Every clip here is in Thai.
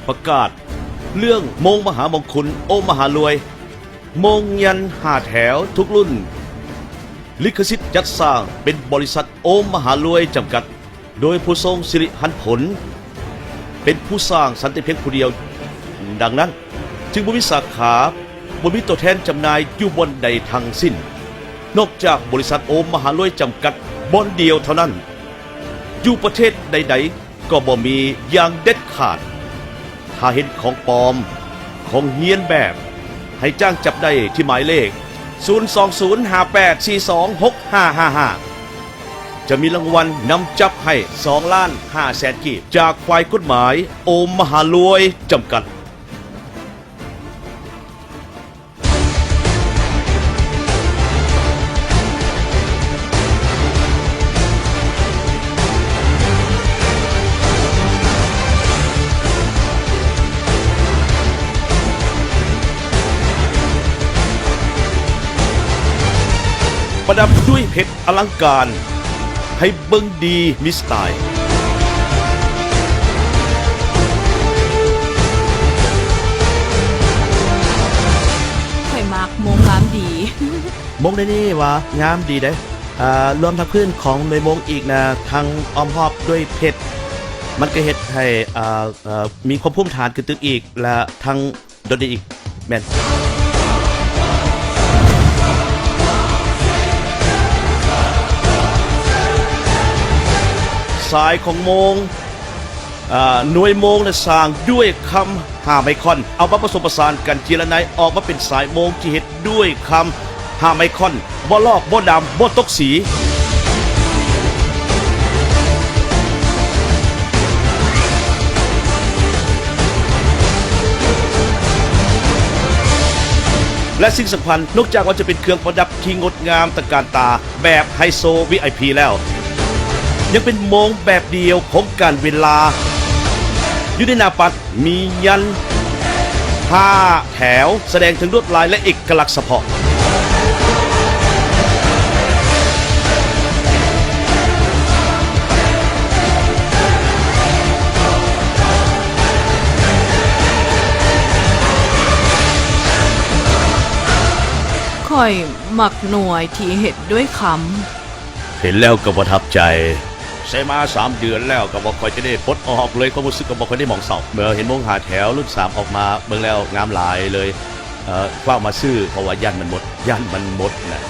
ประกาศเรื่องมงมหามงคลโอมหารวย มงยัน5 แถวทุกรุ่นลิขสิทธิ์จัดสร้างเป็นบริษัทโอมมหารวยจำกัดโดยผู้ทรงสิริหันผลเป็นผู้สร้างสันติเพียงผู้เดียวดังนั้นจึงบ่มีสาขาบ่มีตัวแทนจำหน่ายอยู่บนใดทั้งสิ้นนอกจากบริษัทโอมมหารวยจำกัดบนเดียวเท่านั้นอยู่ประเทศใดๆก็บ่มีอย่างเด็ดขาดถ้าเห็นของปลอมของเฮียนแบบให้จ้างจับได้ที่หมายเลข02058426555จะมีรางวัลนำจับให้2,500,000 กีบจากฝ่ายกฎหมายโอมมหารวยจำกัดประดับด้วยเพชรอลังการให้เบิ่งดีมีสไตล์ข่อยมักมงงามดี มงได้นี่วะงามดีได้รวมทั้งพื้นของในมงอีกนะทั้งอ้อมหอบด้วยเพชรมันก็เฮ็ดให้มีความพุ่มฐานขึ้นตึกอีกและทั้งโดดเด่นอีกแม่นสายของโมงหน่วยโมงนะสร้างด้วยคำ5 ไมครอนเอามาผสมผสานกันจีละไนออกมาเป็นสายโมงที่เฮ็ดด้วยคำ5 ไมครอนบ่ลอกบ่ดำบ่ตกสีและสิ่งสำคัญนอกจากว่าจะเป็นเครื่องประดับที่งดงามตระการตาแบบไฮโซ VIP แล้วยังเป็นโมงแบบเดียวของการเวลาอยู่ในหน้าปัดมียัน5 แถวแสดงถึงลวดลายและเอกลักษณ์เฉพาะข่อยมักหน่วยที่เฮ็ดด้วยคำเห็นแล้วก็ประทับใจใช้มา3 เดือนแล้วก็บอกค่อยจะได้ปลดออกเลยความรู้สึกก็บอกค่อยได้มองเศร้าเมื่อเห็นมง5 แถวรุ่น3ออกมาเบิ่งแล้วงามหลายเลยว่ามาซื้อเพราะว่ายันมันหมดนะ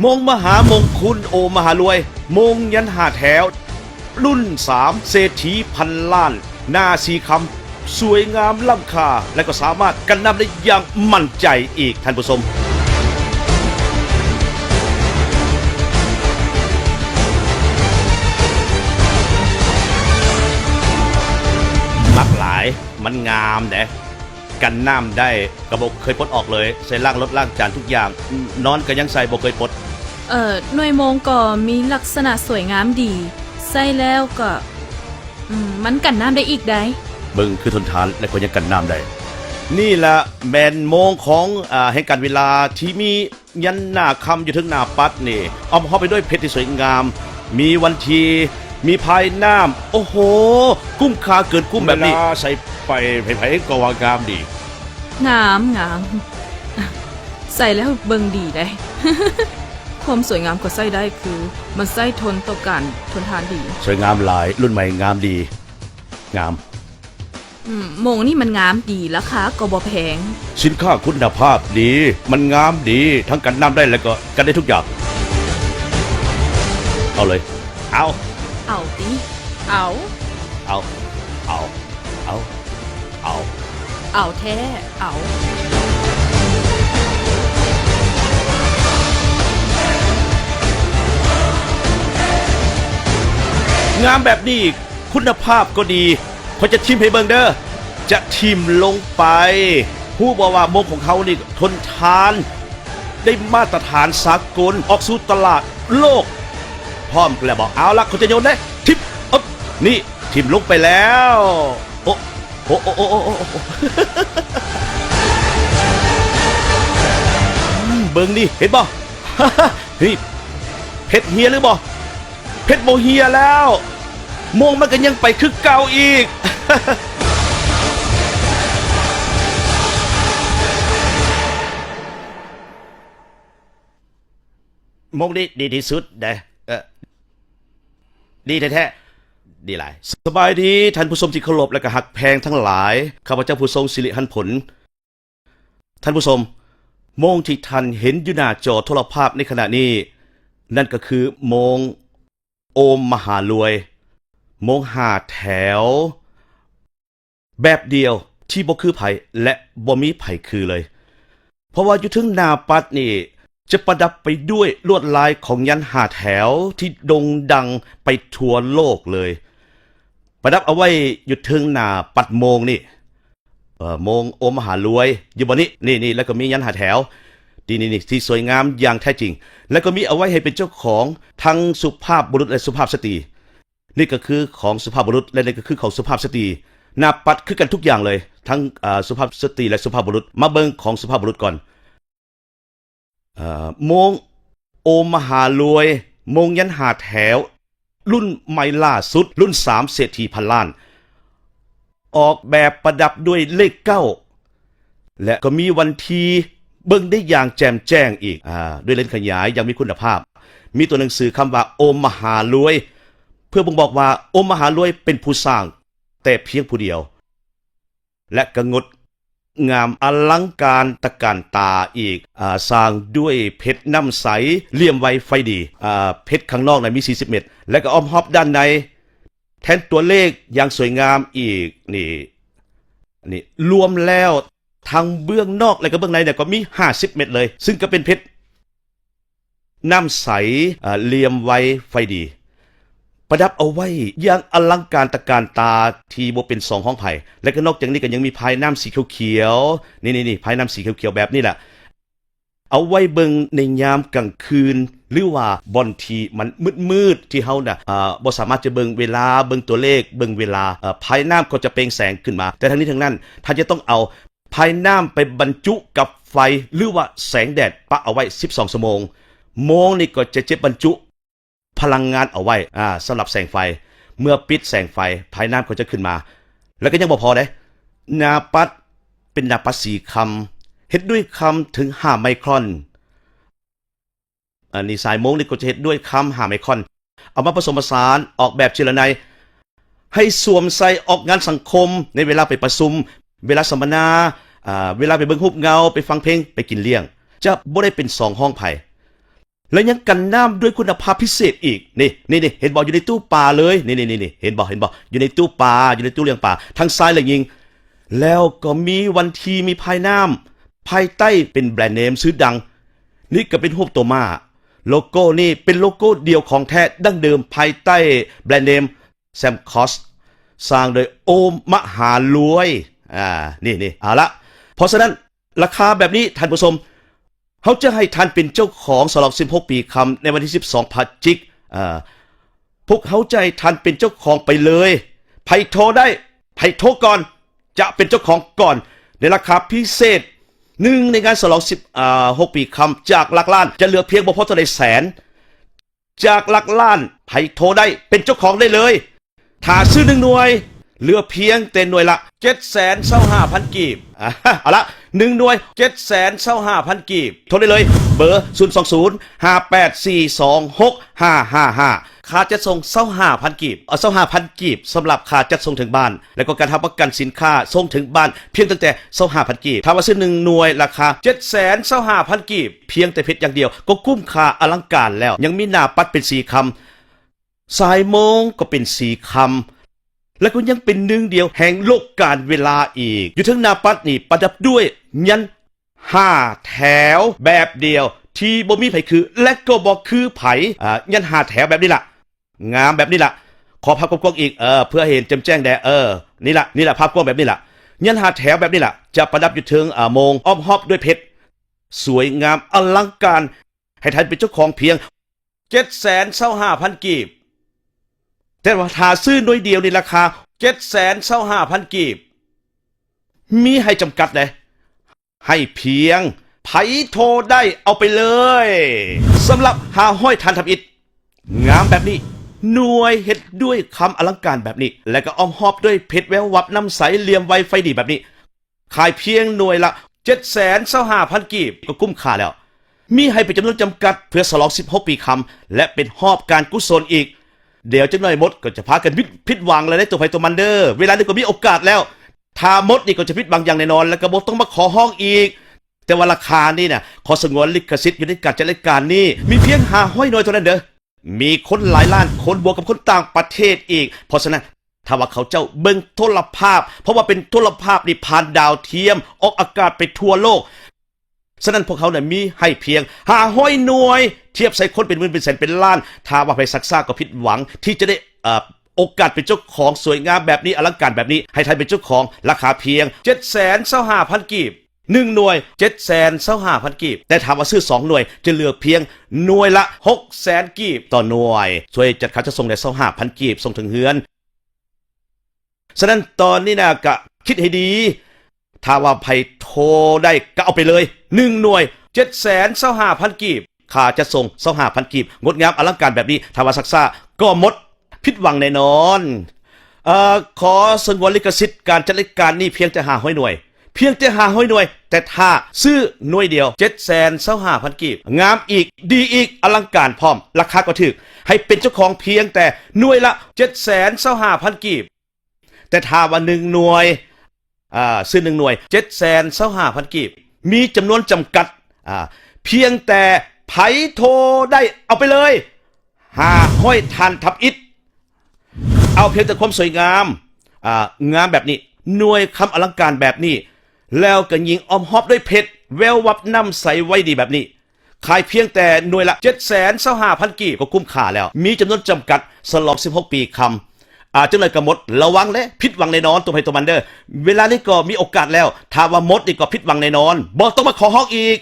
มงมหามงคลโอมหารวยมงยัน5 แถวรุ่น3เศรษฐีพันล้านหน้าสีคำสวยงามล้ำค่าและก็สามารถกันนำได้อย่างมั่นใจอีกท่านผู้ชมมักหลายมันงามเด้กันน้ำได้กระบอกเคยปลดออกเลยใส่ล่างรถล่างจานทุกอย่างนอนก็ยังใส่บ่เคยปลดหน่วยโมงก็มีลักษณะสวยงามดีใส่แล้วก็มันกันน้ำได้อีกได้เบิ่งคือทนทานและก็ยังกันน้ำได้นี่แหละแมนโมงของแห่งการเวลาที่มียันหน้าคำอยู่ถึงหน้าปัดนี่เอาเข้าไปด้วยเพชรที่สวยงามมีวันทีมีภายน้ำโอ้โหกุ้มคาเกินกุ้มแบบนี้ใส่ไปไผ่ๆก็ว่างามดีงามใส่แล้วเบิ่งดีได้ ความสวยงามก็ใส่ได้คือมันใส่ทนต่อการทนทานดีสวยงามหลายรุ่นใหม่งามดีงามโมงนี่มันงามดีราคาก็บ่แพงสินค้าคุณภาพดีมันงามดีทั้งกันน้ำได้แล้วก็กันได้ทุกอย่างเอาเลยเอาดิเอาแท้เอางามแบบนี้คุณภาพก็ดีเขาจะทิมให้เบิ่งเด้อจะทิมลงไปผู้บอกว่ามงของเขานี่ทนทานได้มาตรฐานสากลออกสู่ตลาดโลกพร้อมแล้วบอกเอาละเขาจะโยนได้ทิมนี่ทิมลงไปแล้วโอ้เบิ่งนี่เห็นบ่ นี่เพชรเฮียหรือบ่เพชรโมเฮียแล้วมงมันก็ยังไปคือเก่าอีก มงดีที่สุดเด้ดีแท้ๆดีหลายสบายดีท่านผู้ชมที่เคารพและก็หักแพงทั้งหลายข้าพเจ้าผู้ทรงสิริหันผลท่านผู้ชมโมงที่ท่านเห็นอยู่หน้าจอโทรภาพในขณะนี้นั่นก็คือโมงโอมมหารวยโมง5 แถวแบบเดียวที่บ่คือไผและบ่มีไผคือเลยเพราะว่าอยู่ถึงหน้าปัดนี่จะประดับไปด้วยลวดลายของยัน5 แถวที่โด่งดังไปทั่วโลกเลยประดับเอาไว้อยู่ถึงหน้าปัดโมงนี่โมงโอมมหารวยอยู่บนนี้นี่แล้วก็มียัน5 แถวนี่ที่สวยงามอย่างแท้จริงแล้วก็มีเอาไว้ให้เป็นเจ้าของทั้งสุภาพบุรุษและสุภาพสตรีนี่ก็คือของสุภาพบุรุษและนี่ก็คือของสุภาพสตรีหน้าปัดคือกันทุกอย่างเลยทั้งสุภาพสตรีและสุภาพบุรุษมาเบิ่งของสุภาพบุรุษก่อนโมงโอมมหารวยโมงยัน5 แถวรุ่นใหม่ล่าสุดรุ่น3 เศรษฐีพันล้านออกแบบประดับด้วยเลข9และก็มีวันที่เบิ่งได้อย่างแจ่มแจ้งอีกด้วยเลนส์ขยายอย่างมีคุณภาพมีตัวหนังสือคำว่าโอมมหารวยเพื่อบ่งบอกว่าโอมมหารวยเป็นผู้สร้างแต่เพียงผู้เดียวและก็งดงามอลังการตะการตาอีกสร้างด้วยเพชรน้ำใสเลี่ยมไวไฟดีเพชรข้างนอกมี40 เม็ดและก็อ้อมฮอบด้านในแทนตัวเลขอย่างสวยงามอีกนี่รวมแล้วทางเบื้องนอกและก็เบื้องในเนี่ยก็มี50 เม็ดเลยซึ่งก็เป็นเพชรน้ำใสเลี่ยมไวไฟดีประดับเอาไว้อย่างอลังการตะการตาที่บ่เป็น2 ห้องไผ่และก็นอกจากนี้ก็ยังมีพายน้ำสีเขียวๆนี่พายน้ำสีเขียวๆแบบนี้แหละเอาไว้เบิ่งในยามกลางคืนหรือว่าบอนที่มันมืดที่เฮาน่ะบ่สามารถจะเบิ่งเวลาเบิ่งตัวเลขเบิ่งเวลาพายน้ำก็จะเปล่งแสงขึ้นมาแต่ทั้งนี้ทั้งนั้นท่านจะต้องเอาพายน้ำไปบรรจุกับไฟหรือว่าแสงแดดปะเอาไว้12 ชั่วโมงโมงนี่ก็จะบรรจุพลังงานเอาไว้สำหรับแสงไฟเมื่อปิดแสงไฟภายน้ำก็จะขึ้นมาแล้วก็ยังบ่พอเด้หน้าปัดเป็นหน้าปัดสีคำเฮ็ดด้วยคำถึง5 ไมครอนนี่สายโมงนี่ก็จะเฮ็ดด้วยคำ5 ไมครอนเอามาผสมผสานออกแบบเจรไนให้สวมใส่ออกงานสังคมในเวลาไปประชุมเวลาสัมมนาเวลาไปเบิ่งรูปเงาไปฟังเพลงไปกินเลี้ยงจะบ่ได้เป็น2 ห้องไผ่แล้วยังกันน้ำด้วยคุณภาพพิเศษอีกนี่เห็นบอกอยู่ในตู้ปลาเลยนี่เห็นบอกอยู่ในตู้ปลาอยู่ในตู้เลี้ยงปลาทางซ้ายเลยยิงแล้วก็มีวันทีมีภายน้ำภายใต้เป็นแบรนด์เนมชื่อดังนี่ก็เป็นรูปตัวม้าโลโก้นี่เป็นโลโก้เดียวของแท้ดั้งเดิมภายใต้แบรนด์เนมแซมคอสสร้างโดยโอมมหารวยนี่เอาละเพราะฉะนั้นราคาแบบนี้ท่านผู้ชมเขาจะให้ท่านเป็นเจ้าของสำหรับ16 ปีคำในวันที่12 พฤศจิกพวกเขาจะให้ท่านเป็นเจ้าของไปเลยไผโทรได้ไผโทรก่อนจะเป็นเจ้าของก่อนในราคาพิเศษในงานฉลอง16 ปีคำจากหลักล้านจะเหลือเพียงบ่พอเท่าใดแสนจากหลักล้านไผโทรได้เป็นเจ้าของได้เลยถ้าซื้อ1 หน่วยเหลือเพียงแต่หน่วยละ 725,000 กีบเอาละ1 หน่วย 725,000 กีบโทรได้เลยเบอร์020-58426555ค่าจัดส่ง 25,000 กีบ25,000 กีบสำหรับค่าจัดส่งถึงบ้านและก็การทำประกันสินค้าส่งถึงบ้านเพียงตั้งแต่ 25,000 กีบถ้าว่าซื้อ1 หน่วยราคา 725,000 กีบเพียงแต่เพชรอย่างเดียวก็คุ้มค่าอลังการแล้วยังมีหน้าปัดเป็นสีคำสายโมงก็เป็นสีคำและก็ยังเป็น1 เดียวแห่งโลกกาลเวลาอีกอยู่ทั้งหน้าปัดนี่ประดับด้วยยัน5 แถวแบบเดียวที่บ่มีไผคือและก็บ่คือไผยัน5 แถวแบบนี้ล่ะงามแบบนี้ล่ะขอภาพกว้างๆอีกเพื่อเห็นแจ้งแดนี่ล่ะภาพกว้างแบบนี้ล่ะยัน5 แถวแบบนี้ล่ะจะประดับอยู่ถึงโมงอ้อมฮอบด้วยเพชรสวยงามอลังการให้ท่านเป็นเจ้าของเพียง 725,000 กีบแต่ว่าถ้าซื้อโดยเดียวในราคา 725,000 กีบมีให้จำกัดเลยให้เพียงไผโทรได้เอาไปเลยสำหรับหาห้อยทานทำอิฐงามแบบนี้หน่วยเฮ็ดด้วยคำอลังการแบบนี้และก็อ้อมฮอบด้วยเพชรแวววับน้ำใสเหลี่ยมไวไฟดีแบบนี้ขายเพียงหน่วยละ 725,000 กีบก็คุ้มค่าแล้ว มีให้เป็นจำนวนจำกัดเพื่อฉลอง16 ปีคำและเป็นหอบการกุศลอีกเดี๋ยวจังหน่อยมดก็จะพากันผิดหวังเลยในตัวไผตัวมันเด้อเวลานี้ก็มีโอกาสแล้วถ้ามดนี่ก็จะผิดหวังอย่างแน่นอนแล้วก็บ่ต้องมาขอห้องอีกแต่ว่าราคานี่น่ะขอสงวนลิขสิทธิ์อยู่ในการจัดรายการนี้มีเพียง500หน่วยเท่านั้นเด้อมีคนหลายล้านคนบวกกับคนต่างประเทศอีกเพราะฉะนั้นถ้าว่าเขาเจ้าเบิ่งโทรภาพเพราะว่าเป็นโทรภาพนี่ผ่านดาวเทียมออกอากาศไปทั่วโลกฉะนั้นพวกเขาเนี่ยมีให้เพียง500หน่วยเทียบใส่คนเป็นหมื่นเป็นแสนเป็นล้านถ้าว่าไปซักซ่าก็ผิดหวังที่จะได้โอกาสเป็นเจ้าของสวยงามแบบนี้อลังการแบบนี้ให้ไทยเป็นเจ้าของราคาเพียง 725,000 กีบ1หน่วย 725,000 กีบแต่ถามว่าซื้อ2หน่วยจะเหลือเพียงหน่วยละ 600,000 กีบต่อหน่วยช่วยจัดค่าจะส่งได้ 25,000 กีบส่งถึงเฮือนฉะนั้นตอนนี้นะก็คิดให้ดีถ้าว่าไผโทรได้ก็เอาไปเลย1หน่วย 725,000 กีบค่าจะส่ง 25,000 กีบงดงามอลังการแบบนี้ถ้าว่าซักซ่าก็หมดผิดหวังแน่นอนขอสงวนลิขสิทธิ์การจัดรายการนี้เพียงแต่500หน่วยเพียงแต่500หน่วยแต่ถ้าซื้อหน่วยเดียว 725,000 กีบงามอีกดีอีกอลังการพร้อมราคาก็ถูกให้เป็นเจ้าของเพียงแต่หน่วยละ 725,000 กีบแต่ถ้าว่า1หน่วยซื้อ1หน่วย 725,000 กีบมีจำนวนจำกัดเพียงแต่ไผโทรได้เอาไปเลย500ทันทับอิฐเอาเพียงแต่ความสวยงามงามแบบนี้หน่วยคำอลังการแบบนี้แล้วก็ยิงอ้อมฮอบด้วยเพชรแวววับน้ำใสไว้ดีแบบนี้ขายเพียงแต่หน่วยละ 725,000 กีบก็คุ้มค่าแล้วมีจำนวนจำกัดฉลอง16 ปีคำจังเลยก็หมดระวังและผิดหวังแน่นอนตัวไผตัวมันเด้อเวลานี้ก็มีโอกาสแล้วถ้าว่าหมดนี่ก็ผิดหวังแน่นอนบ่ต้องมาขอห้องอีก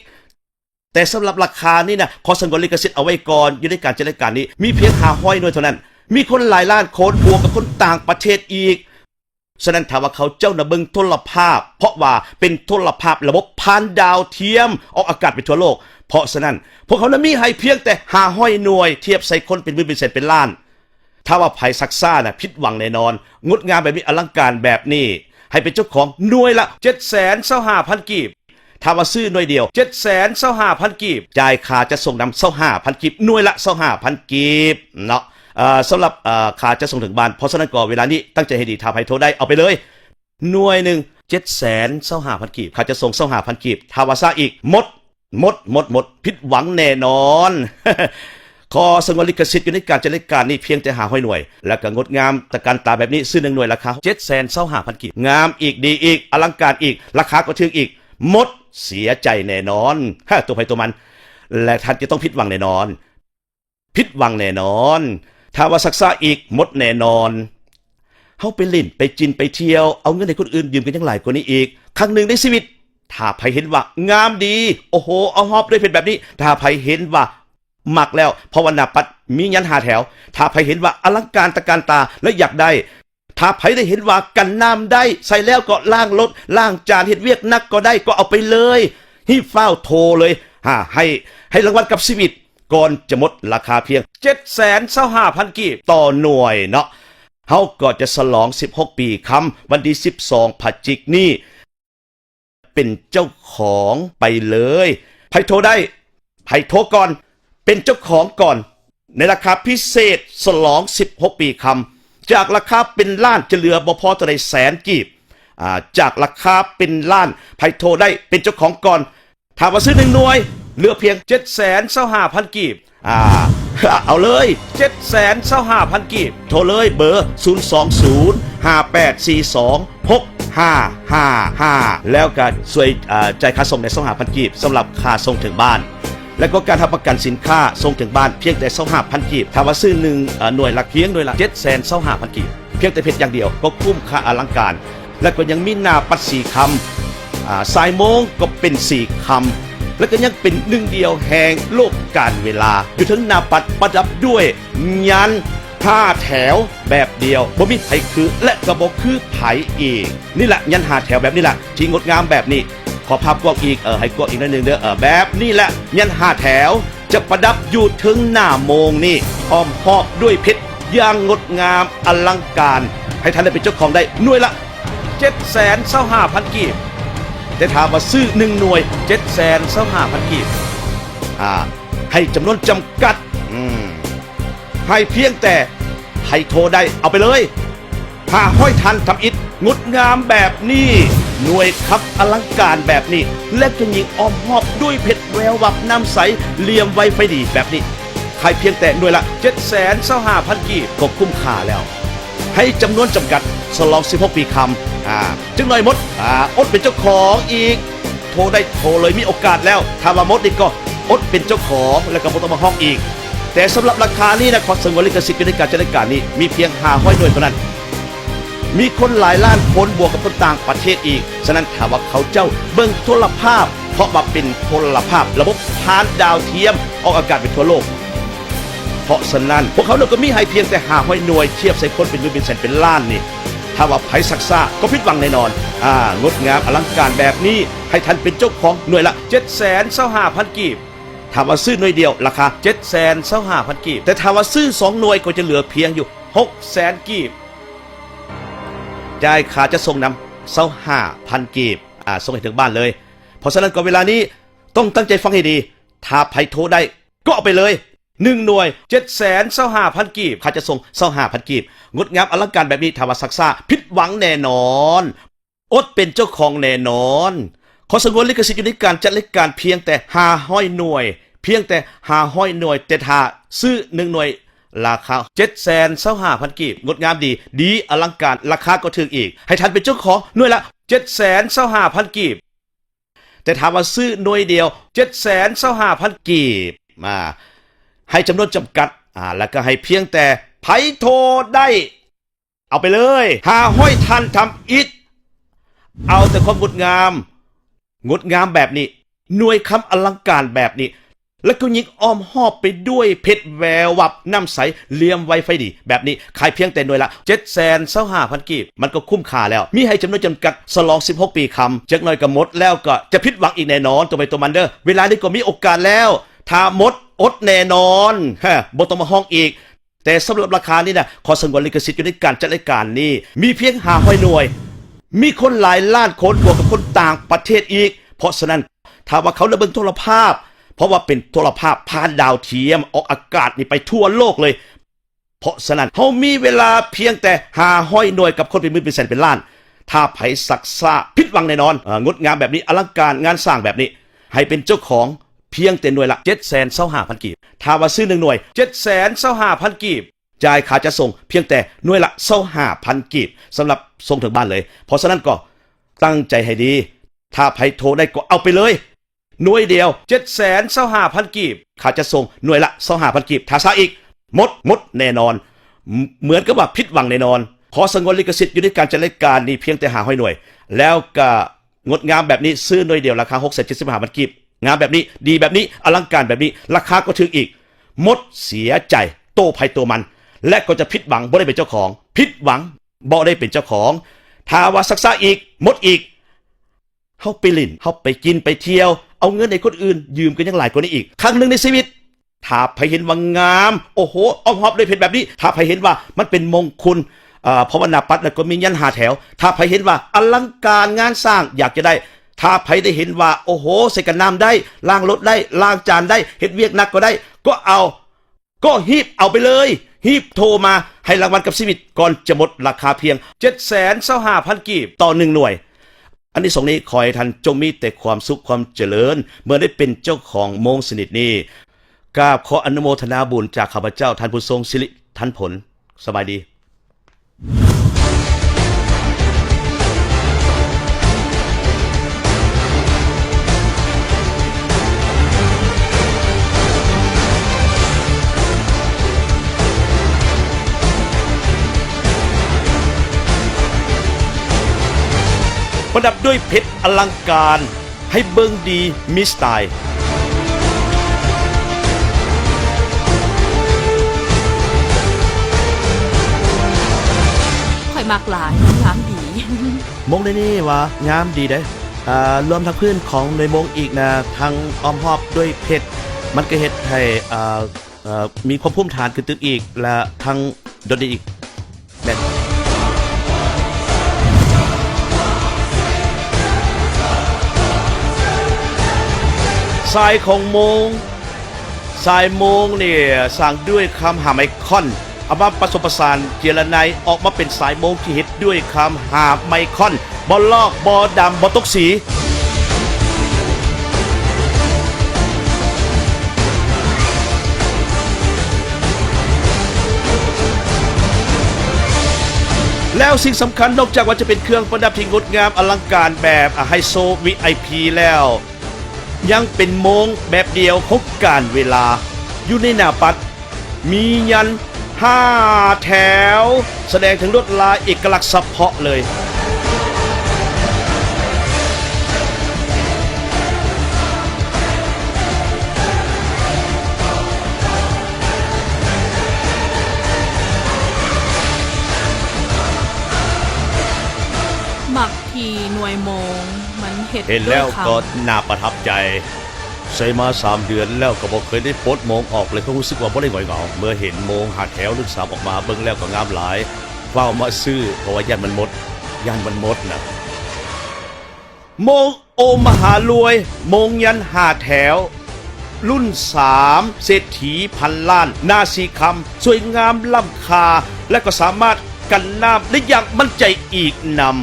แต่สำหรับราคานี่นะขอสงวนลิขสิทธิ์เอาไว้ก่อนอยู่ในการจัดรายการนี้มีเพียง500หน่วยเท่านั้นมีคนหลายล้านคนบวกกับคนต่างประเทศอีกฉะนั้นถามว่าเขาเจ้านะเบิ่งโทรภาพเพราะว่าเป็นโทรภาพระบบผ่านดาวเทียมออกอากาศไปทั่วโลกเพราะฉะนั้นพวกเขานั้นมีให้เพียงแต่500หน่วยเทียบใส่คนเป็นหมื่นเป็นแสนเป็นล้านถ้าว่าไผซักซ่านะผิดหวังแน่นอนงดงามแบบนี้อลังการแบบนี้ให้เป็นเจ้าของหน่วยละ 725,000 กีบถ้าว่าซื้อหน่วยเดียว 725,000 กีบจ่ายค่าจะส่งนำ 25,000 กีบหน่วยละ 25,000 กีบเนาะสำหรับค่าจะส่งถึงบ้านเพราะฉะนั้นก็เวลานี้ตั้งใจให้ดีถ้าไผโทรได้เอาไปเลยหน่วยหนึ่ง 725,000 กีบค่าจะส่ง 25,000 กีบถ้าว่าซ่าอีกหมดผิดหวังแน่นอน ขอสงวนลิขสิทธิ์อยู่ในการจัดรายการนี้เพียงแต่500หน่วยแล้วก็งดงามตะการตาแบบนี้ซื้อ1หน่วยราคา 725,000 กีบงามอีกดีอีกอลังการอีกราคาก็ถึงอีกหมดเสียใจแน่นอนตัวไผตัวมันและท่านจะต้องผิดหวังแน่นอนถ้าว่าซักซ่าอีกหมดแน่นอนเฮาไปเล่นไปจินไปเที่ยวเอาเงินให้คนอื่นยืมกันยังหลายกว่านี้อีกครั้งหนึ่งในชีวิตถ้าไผเห็นว่างามดีโอ้โหเอาฮอบด้วยเพชรแบบนี้ถ้าไผเห็นว่ามักแล้วเพราะว่าหน้าปัดมียัน5แถวถ้าไผเห็นว่าอลังการตะการตาและอยากได้ถ้าไผได้เห็นว่ากันน้ำได้ใส่แล้วก็ล้างรถล้างจานเฮ็ดเวียกนักก็ได้ก็เอาไปเลยฮีบเฝ้าโทรเลยให้รางวัลกับชีวิตก่อนจะหมดราคาเพียง 725,000 กีบต่อหน่วยเนาะเฮาก็จะฉลอง16 ปีคำวันที่12พฤศจิกายนนี้เป็นเจ้าของไปเลยไผโทรได้ไผโทรก่อนเป็นเจ้าของก่อนในราคาพิเศษฉลอง16 ปีคำจากราคาเป็นล้านจะเหลือบ่พอเท่าใดแสนกีบจากราคาเป็นล้านไผโทรได้เป็นเจ้าของก่อนถ้าว่าซื้อ1หน่วยเหลือเพียง 725,000 กีบเอาเลย 725,000 กีบโทรเลยเบอร์ 020-5842-6555 แล้วก็ช่วยจ่ายค่าส่งใน 25,000 กีบสำหรับค่าส่งถึงบ้านและก็การทำประกันสินค้าส่งถึงบ้านเพียงแต่ 25,000 กีบถ้าว่าซื้อ1หน่วยละเพียงหน่วยละ 725,000 กีบเพียงแต่เพชรอย่างเดียวก็คุ้มค่าอลังการและก็ยังมีหน้าปัด4คำสายโมงก็เป็น4คำและก็ยังเป็นหนึ่งเดียวแห่งโลกการเวลาอยู่ทั้งหน้าปัดประดับด้วยยัน5แถวแบบเดียวบ่มีไผคือและก็บ่คือไผอีกนี่แหละยัน5แถวแบบนี้แหละที่งดงามแบบนี้ขอภาพกว้างอีกให้กว้างอีกนิดนึงเด้อแบบนี้แหละยัน5แถวจะประดับอยู่ถึงหน้าโมงนี่อ้อมหอบด้วยเพชรอย่างงดงามอลังการให้ท่านได้เป็นเจ้าของได้หน่วยละ 725,000 กีบแต่ถามว่าซื้อ1หน่วย 725,000 กีบ ให้จำนวนจำกัดให้เพียงแต่ให้โทรได้เอาไปเลยห้อยทันทำอิฐงดงามแบบนี้หน่วยขับอลังการแบบนี้และก็ยิงอ้อมหอบด้วยเพชรแวววับน้ำใสเหลี่ยมไวไฟดีแบบนี้ใครเพียงแต่หน่วยละ725,000 กีบก็คุ้มค่าแล้วให้จำนวนจำกัดสลอง16 ปีคำจึงหน่อยมดอดเป็นเจ้าของอีกโทรได้โทรเลยมีโอกาสแล้วถ้ามามดนี่ก็อดเป็นเจ้าของแล้วก็บ่ต้องมาห้องอีกแต่สำหรับราคานี้นะขอสงวนลิขสิทธิ์ในการจัดรายการนี้มีเพียง500 หน่วยเท่านั้นมีคนหลายล้านคนบวกกับคนต่างประเทศอีกฉะนั้นถามว่าเขาเจ้าเบิ่งโทรภาพเพราะมาเป็นโทรภาพระบบผ่านดาวเทียมออกอากาศไปทั่วโลกเพราะฉะนั้นพวกเขาก็มีให้เพียงแต่500 หน่วยเทียบใส่คนเป็นหมื่นเป็นแสนเป็นล้านนี่ถ้าว่าไผซักซ่าก็ผิดหวังแน่นอนงดงามอลังการแบบนี้ให้ท่านเป็นเจ้าของหน่วยละ725,000 กีบถ้าว่าซื้อหน่วยเดียวราคา725,000 กีบแต่ถ้าว่าซื้อ2 หน่วยก็จะเหลือเพียงอยู่600,000 กีบจ่ายค่าจะส่งนำ25,000 กีบส่งให้ถึงบ้านเลยเพราะฉะนั้นก็เวลานี้ต้องตั้งใจฟังให้ดีถ้าไผโทรได้ก็เอาไปเลย1 หน่วย725,000 กีบค่าจะส่ง25,000 กีบงดงามอลังการแบบนี้ถ้าว่าซักซ่าผิดหวังแน่นอนอดเป็นเจ้าของแน่นอนขอสงวนลิขสิทธิ์อยู่ในการจัดรายการเพียงแต่500 หน่วยเพียงแต่500 หน่วยแต่ถ้าซื้อ1 หน่วยราคา725,000 กีบงดงามดีอลังการราคาก็ถึงอีกให้ท่านเป็นเจ้าของหน่วยละ725,000 กีบแต่ถามว่าซื้อหน่วยเดียว725,000 กีบให้จำนวนจำกัดแล้วก็ให้เพียงแต่ไผโทรได้เอาไปเลย500 ทันทำอิฐเอาแต่ความงดงามแบบนี้หน่วยคำอลังการแบบนี้แล้วก็ยิงอ้อมหอบไปด้วยเพชรแวววับน้ำใสเหลี่ยมไวไฟดีแบบนี้ขายเพียงแต่หน่วยละ725,000 กีบมันก็คุ้มค่าแล้วมีให้จำนวนจำกัดสลอง16 ปีคำจากหน่อยก็หมดแล้วก็จะผิดหวังอีกแน่นอนตัวไปตัวมันเด้อเวลานี้ก็มีโอกาสแล้วถ้าหมดอดแน่นอนบ่ต้องมาห้องอีกแต่สำหรับราคานี้นะขอสงวนลิขสิทธิ์อยู่ในการจัดรายการนี้มีเพียง500 หน่วยมีคนหลายล้านคนบวกกับคนต่างประเทศอีกเพราะฉะนั้นถ้าว่าเขาเบิ่งโทรภาพเพราะว่าเป็นโทรภาพผ่านดาวเทียมออกอากาศนี่ไปทั่วโลกเลยเพราะฉะนั้นเขามีเวลาเพียงแต่500 หน่วยกับคนเป็นหมื่นเป็นแสนเป็นล้านถ้าไผซักซ่าผิดหวังแน่นอนงดงามแบบนี้อลังการงานสร้างแบบนี้ให้เป็นเจ้าของเพียงแต่หน่วยละ725,000 กีบถ้าว่าซื้อ1 หน่วย725,000 กีบจ่ายค่าจะส่งเพียงแต่หน่วยละ25,000 กีบสำหรับส่งถึงบ้านเลยเพราะฉะนั้นก็ตั้งใจให้ดีถ้าไผโทรได้ก็เอาไปเลยหน่วยเดียว725,000 กีบค่าจะส่งหน่วยละ25,000 กีบถ้าซะอีกหมดแน่นอนเหมือนกับว่าผิดหวังแน่นอนขอสงวนลิขสิทธิ์อยู่ในการจัดรายการนี้เพียงแต่500 หน่วยแล้วก็งดงามแบบนี้ซื้อหน่วยเดียวราคา675,000 กีบงามแบบนี้ดีแบบนี้อลังการแบบนี้ราคาก็ถึงอีกหมดเสียใจโตภัยโตมันและก็จะผิดหวังบ่ได้เป็นเจ้าของผิดหวังบ่ได้เป็นเจ้าของถ้าว่าซักซ่าอีกหมดอีกเฮาไปลิ้นเฮาไปกินไปเที่ยวเอาเงินให้คนอื่นยืมกันยังหลายกว่านี้อีกครั้งหนึ่งในชีวิตถ้าใครเห็นว่างามโอ้โหอ้อมหอบด้วยเพชรแบบนี้ถ้าใครเห็นว่ามันเป็นมงคลเพราะว่าหน้าปัดแล้วก็มียัน5 แถวถ้าใครเห็นว่าอลังการงานสร้างอยากจะได้ถ้าใครได้เห็นว่าโอ้โหใส่กันน้ำได้ล้างรถได้ล้างจานได้เฮ็ดเวียกนักก็ได้ก็เอาก็ฮีบเอาไปเลยฮีบโทรมาให้รางวัลกับชีวิตก่อนจะหมดราคาเพียง725,000 กีบต่อ1 หน่วยอันที่2นี้ขอให้ท่านจงมีแต่ความสุขความเจริญเมื่อได้เป็นเจ้าของโมงสนิทนี้กราบขออนุโมทนาบุญจากข้าพเจ้าท่านผู้ทรงสิริท่านผลสบายดีประดับด้วยเพชรอลังการให้เบิ่งดีมีสไตล์ข่อยมากหลายงามดี มงในนี่วะงามดีเด้รวมทั้งพื้นของในมงอีกนะทั้งอ้อมหอบด้วยเพชรมันก็เฮ็ดให้มีความพุ่มฐานขึ้นตึกอีกและทั้งโดดเด่นอีกแม่นทรายของโมง สายโมงเนี่ยสร้างด้วยคำหาไมคอนเอามาผสมผสานเจรไนออกมาเป็นสายโมงที่เฮ็ดด้วยคำหาไมคอนบอลลอกบอดำบอตกสีแล้วสิ่งสำคัญนอกจากว่าจะเป็นเครื่องประดับที่งดงามอลังการแบบไฮโซ VIP แล้ว ยังเป็นโมงแบบเดียวของการเวลาอยู่ในหน้าปัด มียัน5แถว แสดงถึงลวดลายเอกลักษณ์เฉพาะเลยหมักทีหน่วยโมงมันเห็ด เห็นแล้ว ด้วยคำ ก็น่าประทับใจใส่มา3 เดือนแล้วก็บ่เคยได้โพสต์โมงออกเลยก็รู้สึกว่าบ่ได้หงอยเหงาเมื่อเห็นโมงหาแถวรุ่น3ออกมาเบิ่งแล้วก็งามหลายเฝ้ามาซื้อเพราะว่าย่านมันหมดนะโมงโอมหารวย โมงยันหาแถว รุ่น3เศรษฐีพันล้านหน้าสีคำสวยงามล้ำค่าและก็สามารถกันน้ำได้อย่างมั่นใจอีกนำ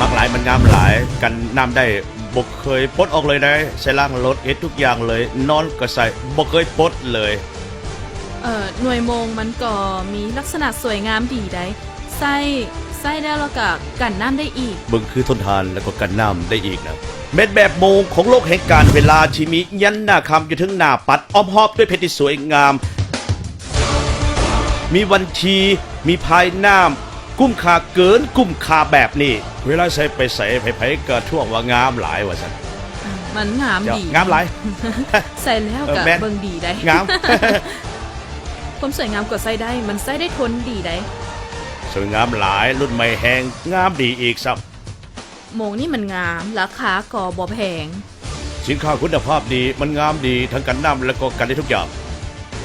มักหลายมันงามหลายกันน้ำได้บ่เคยปลดออกเลยนะใส่ล่างรถเอ็ดทุกอย่างเลยนอนก็ใส่บ่เคยปลดเลย หน่วยโมงมันก็มีลักษณะสวยงามดีได้ไส้ได้แล้วก็กันน้ำได้อีก เบิ่งคือทนทานแล้วก็กันน้ำได้อีกนะเม็ดแบบโมงของโลกแห่งการเวลาที่มียันหน้าคำอยู่ถึงหน้าปัดอ้อมหอบด้วยเพชรที่สวยงาม มีวันทีมีภายน้ำกุ้มค่าเกินกุ้มค่าแบบนี้ เวลาใส่ไปใส่ไผๆก็ท่วงว่างามหลายว่าซั่น มันงามดี งามหลาย ใส่แล้วก็ แม่น เบิ่งดีได้ งาม ความสวยงามก็ใส่ได้มันใส่ได้ทนดีได้ สวยงามหลายรุ่นใหม่แหงงามดีอีกซับ โมงนี่มันงามราคาก็บ่แพง สินค้าคุณภาพดีมันงามดีทั้งกันน้ำแล้วก็กันได้ทุกอย่าง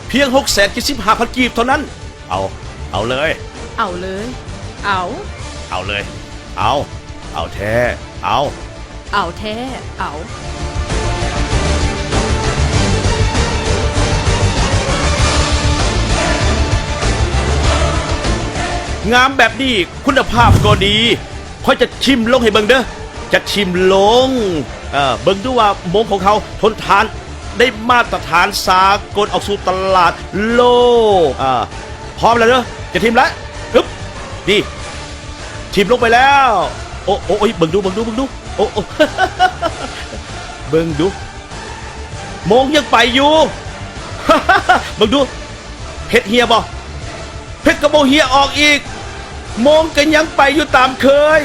เพียง 675,000 กีบเท่านั้น เอาเลย เอาเลย เอา เอาเลย เอาแท้เอา เอาแท้ เอา งามแบบนี้คุณภาพก็ดีค่อยจะชิมลงให้เบิ่งเด้อจะชิมลงเบิ่งดูว่าโมงของเขาทนทานได้มาตรฐานสากลออกสู่ตลาดโลกพร้อมแล้วเด้อจะทิมแล้วฮึบนี่ทิมลงไปแล้วโอ้ยเบิ่งดูโอ้ เบิ่งดูโมงยังไปอยู่ เบิ่งดูเพชรเฮียบ่เพชรกระโบเฮียออกอีกโมงกันยังไปอยู่ตามเคย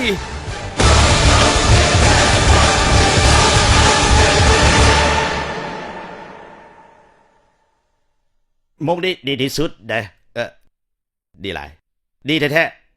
โมงดีที่สุดเด้ดีหลายดีแท้ๆ